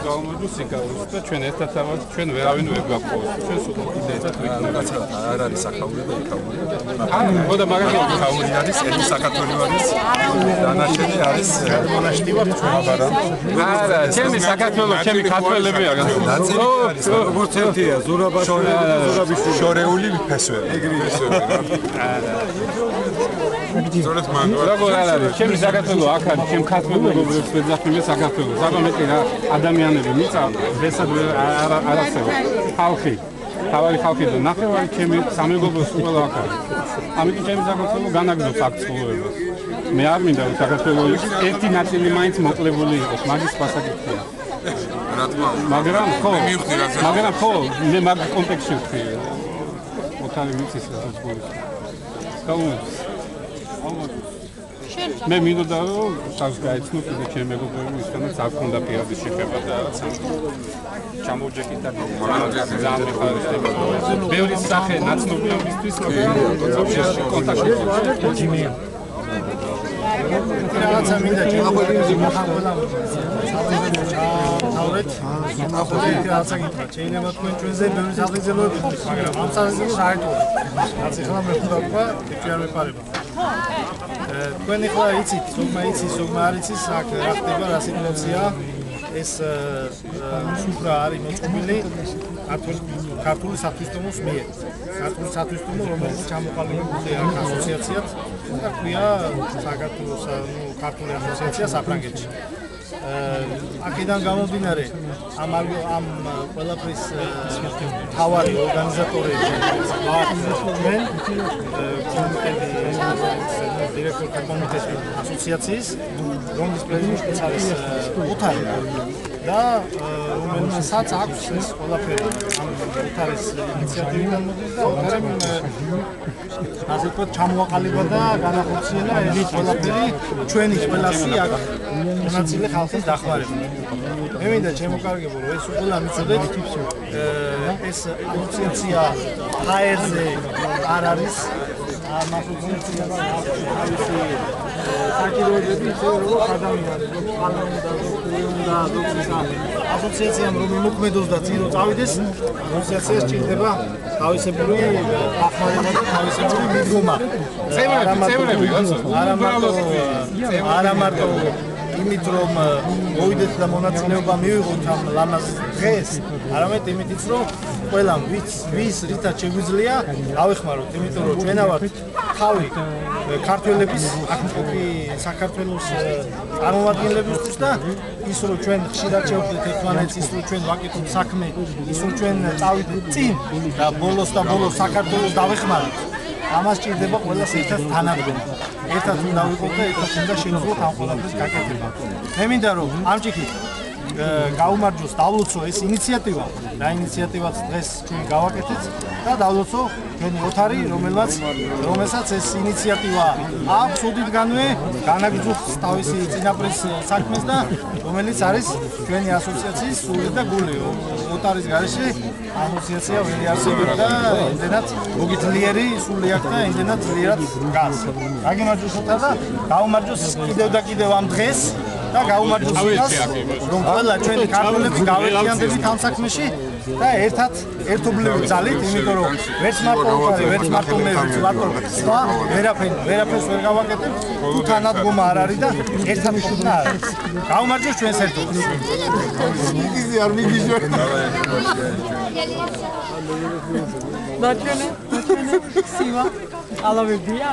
გავამოჯო სიგაროს და ჩვენ ერთად ავარ ჩვენ ვერავინ ვერ გვაქვს ჩვენ სულ ერთად ვიქნებით არ არის საქაური და იქაური ხო და მაგალითად იქაური არის ერთი საქართველოს არის დანაშენი არის მონაშტი ვარ ჩვენ არა ჩემი საქართველოს ჩემი ქართველები არა როგორც ერთია ზურაბაშვილი შორეული ფესვები ეგრე ზურაბ მანდო როგორ არის ჩემი საქართველოს აქ არის ჩემ ქართველ მეგობრებს ვეძახმე საქართველოს ზოგადად რა ადამიანები მიწა ვესად არ არსებობს ხალხი თავი ხალხი და ნახევარი ჩემი სამეგობროს ყველა აქ არის ამიტომ ჩემი საქართველოს განაგრძობს აქ ცხოვრებას მე არ მინდა რომ საქართველოს ერთი ნაწილი მაინც მოკლებული იყოს მაგის პასაკეთია მაგრამ ხო მე მაგ კონტექსტში ვთქვი ოთარი მიწის რასაც გულს გაუმეც მე მინდოდა რომ სავს გაიცნო კიდე ჩემი მეგობრები ისთანაც არ ქონდა პირადი შეხება და რაღაცა ჩამოვჯექით და ძალიან ხარისდება ბევრი სახე ნაცნობია მისთვის კონტაქტი რაღაცა მინდა ჩემი მახარველა თავრეთ რაღაცა გითხრათ შეიძლება თქვენ ჩვენზე ბევრი საფუძველოები მაგრამ ამ საფუძველს არ იტყობთ რაც ახლა მე ვთქვა ერთი არ მეპარება თქვენ ახლა იცით სოგმა იცის სოგმა არ იცის აქ რა ხდება რა სიტუაციაა ეს სუფრა არის მოწყობილი ქართული სათვისტომოს მიერ ქართული სათვისტომო რომელიც ჩამოყალიბებულია აქ ასოციაციად და ქვია საქართველოს ქართული ასოციაცია საფრანგეთში აქედან გამომდინარე ამ ყველაფრის თავარი ორგანიზატორები ვართ დირექტორთა კომიტეტის ასოციაციის რომლის პრეზიდენტიც არის ოთარი და რომელსაც აქვს ეს ყველაფერი ამ ოთარის ინიციატივიდან მოდის და ოთარემ ასე ვთქვათ ჩამოაყალიბა და განახორციელა ეს ყველაფერი ჩვენი ყველასი აქ მონაწილე ხალხის დახმარება. მე მინდა შემოკარგებო რომ ეს ყველა მიწოდეთ ეს ასოციაცია ჰაერზე არ არის ამ ასოციაციას არის საჭიროებები ისე რომ ადამიანები და ასოციაციამ რომ იმოქმედოს და წინ წავიდეს ასოციაციას ჭირდება თავისებური დახმარება და თავისებური მიდგომა არა მარტო იმით რომ მოვიდეთ და მონაწილეობა მივიღოთ ამ ლამაზ დღეს არამედ იმითიც რომ ყველამ ვის რითაც შეგვიძლია ავეხმაროთ იმიტომ რომ ჩვენა ვართ თავი ქართველების აქ მყოფი საქართველოს წარმომადგენლებისთვის და ის რომ ჩვენ ხშირად შევხვდეთ ერთმანეთს ის რომ ჩვენ ვაკეთოთ საქმე ის რომ ჩვენ წავიდეთ წინ და ბოლოს საქართველოს დავეხმაროთ ამას ჭირდება ყველას ერთად თანადგომა ერთად უნდა ვიყოთ და ერთად უნდა შევძლოთ ამ ყველაფრის გაკეთება მე მინდა რომ ამ ჭიქით გაუმარჯოს დავლოცო ეს ინიციატივა და ინიციატივაც დღეს ჩვენ გავაკეთეთ და დავლოცო ჩვენი ოთარი რომელსაც ეს ინიციატივა აქვს ოდითგანვე განაგრძობს თავისი წინაპრის საქმეს და რომელიც არის ჩვენი ასოციაციის სული და გული ოთარის გარეშე ასოციაცია ვერ არსებობს და იმდენად მოგითლიერი სული აქვს და იმდენად ძლიერად დგას გაგიმარჯოს ოთარ და გაუმარჯოს კიდევ და კიდევ ამ დღეს და გაუმარჯოს იმას რომ ყველა ჩვენი ქართველები გავერთიანდებით ამ საქმეში და ერთობლივი ძალით იმიტომ რომ ვერც მარტო ოთარი ვერც მარტო მე ვერც მარტო სხვა ვერაფერს ვერ გავაკეთებ თუ თანადგომა არ არის და ერთად ხდება არ არის გაუმარჯოს ჩვენს ერთობას იზი არ მიგიჟო დაჩენე სივა ალავებია